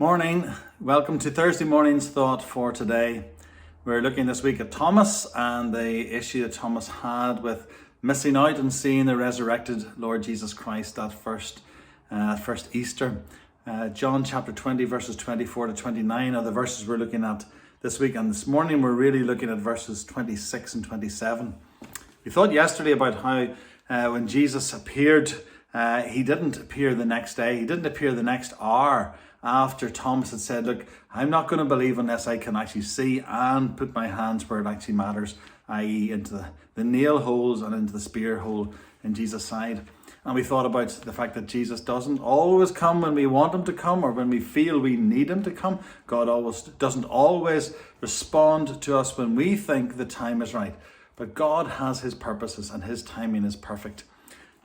Morning, welcome to Thursday morning's thought for today. We're looking this week at Thomas and the issue that Thomas had with missing out and seeing the resurrected Lord Jesus Christ that first Easter. John chapter 20 verses 24 to 29 are the verses we're looking at this week, and this morning we're really looking at verses 26 and 27. We thought yesterday about how when Jesus appeared, he didn't appear the next day, he didn't appear the next hour after Thomas had said, look, I'm not going to believe unless I can actually see and put my hands where it actually matters, i.e. into the nail holes and into the spear hole in Jesus' side. And we thought about the fact that Jesus doesn't always come when we want him to come or when we feel we need him to come. God doesn't always respond to us when we think the time is right. But God has his purposes and his timing is perfect.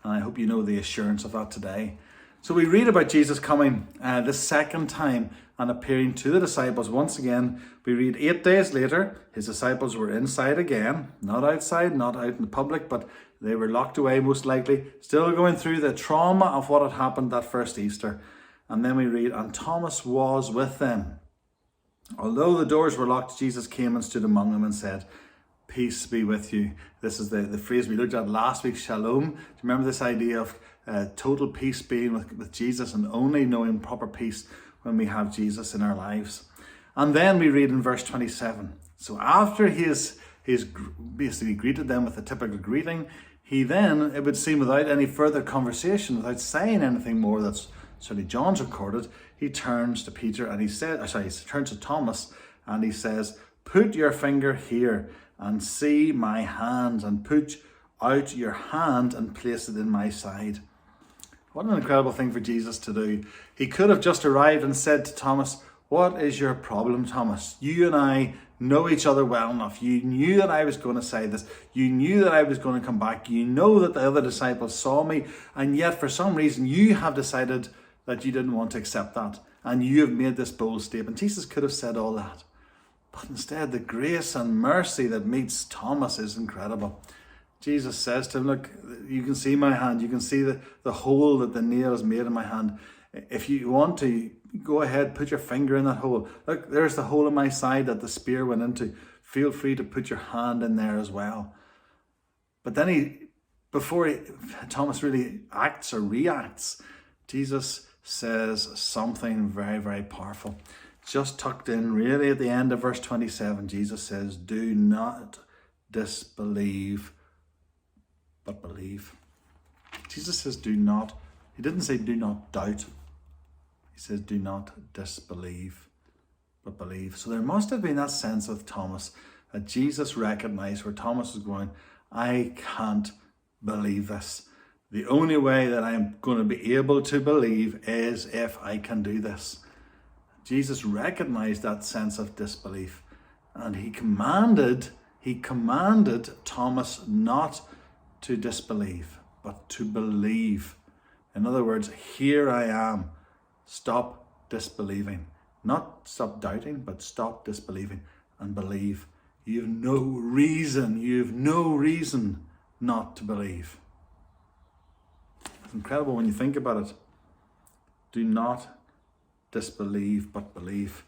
And I hope you know the assurance of that today. So we read about Jesus coming the second time and appearing to the disciples once again. We read 8 days later, his disciples were inside again, not outside, not out in the public, but they were locked away most likely, still going through the trauma of what had happened that first Easter. And then we read, and Thomas was with them. Although the doors were locked, Jesus came and stood among them and said, peace be with you. This is the phrase we looked at last week, shalom. Do you remember this idea of total peace being with Jesus and only knowing proper peace when we have Jesus in our lives? And then we read in verse 27. So after he's basically greeted them with a typical greeting, he then, it would seem without any further conversation, without saying anything more that's certainly John's recorded, he turns to Peter and he turns to Thomas and he says, put your finger here and see my hands, and put out your hand and place it in my side. What an incredible thing for Jesus to do. He could have just arrived and said to Thomas, what is your problem, Thomas? You and I know each other well enough. You knew that I was going to say this. You knew that I was going to come back. You know that the other disciples saw me, and yet for some reason you have decided that you didn't want to accept that, and you have made this bold statement. Jesus could have said all that. But instead, the grace and mercy that meets Thomas is incredible. Jesus says to him, look, you can see my hand. You can see the hole that the nail has made in my hand. If you want to, go ahead, put your finger in that hole. Look, there's the hole in my side that the spear went into. Feel free to put your hand in there as well. But then before Thomas really acts or reacts, Jesus says something very, very powerful. Just tucked in really at the end of verse 27, Jesus says, do not disbelieve, but believe. Jesus says do not. He didn't say do not doubt. He says do not disbelieve, but believe. So there must have been that sense with Thomas that Jesus recognized where Thomas was going, I can't believe this. The only way that I'm going to be able to believe is if I can do this. Jesus recognized that sense of disbelief, and he commanded Thomas not to disbelieve, but to believe. In other words, here I am. Stop disbelieving. Not stop doubting, but stop disbelieving and believe. You've no reason not to believe. It's incredible when you think about it. Do not disbelieve, but believe.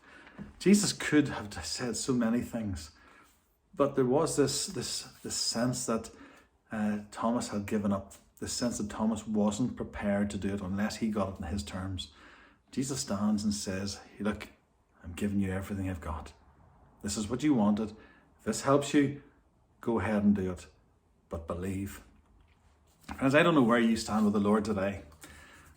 Jesus could have said so many things, but there was this sense that Thomas had given up, this sense that Thomas wasn't prepared to do it unless he got it in his terms. Jesus stands and says, hey, look, I'm giving you everything I've got. This is what you wanted. If this helps you, go ahead and do it, but believe. Friends, I don't know where you stand with the Lord today.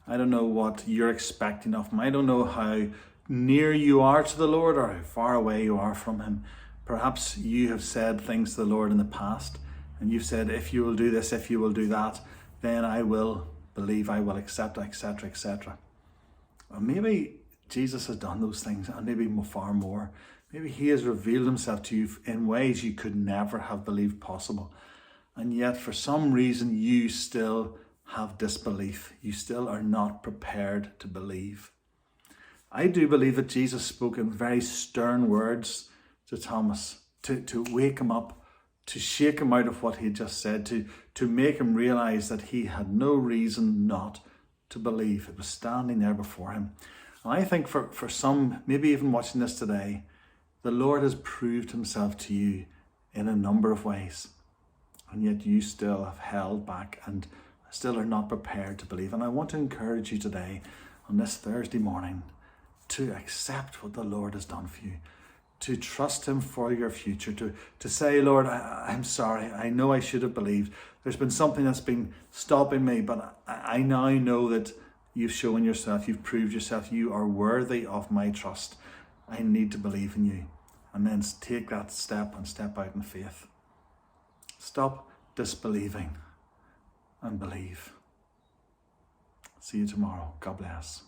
I don't know what you're expecting of him. I don't know how near you are to the Lord or how far away you are from him. Perhaps you have said things to the Lord in the past, and you've said, if you will do this, if you will do that, then I will believe, I will accept, etc., etc. Or maybe Jesus has done those things, and maybe far more. Maybe he has revealed himself to you in ways you could never have believed possible. And yet, for some reason, you still have disbelief. You still are not prepared to believe. I do believe that Jesus spoke in very stern words to Thomas to wake him up, to shake him out of what he had just said, to make him realize that he had no reason not to believe. It was standing there before him. And I think for some, maybe even watching this today, the Lord has proved himself to you in a number of ways. And yet you still have held back and still are not prepared to believe. And I want to encourage you today on this Thursday morning to accept what the Lord has done for you, to trust him for your future, to say, Lord, I'm sorry. I know I should have believed. There's been something that's been stopping me, but I now know that you've shown yourself, you've proved yourself, you are worthy of my trust. I need to believe in you. And then take that step and step out in faith. Stop disbelieving and believe. See you tomorrow. God bless.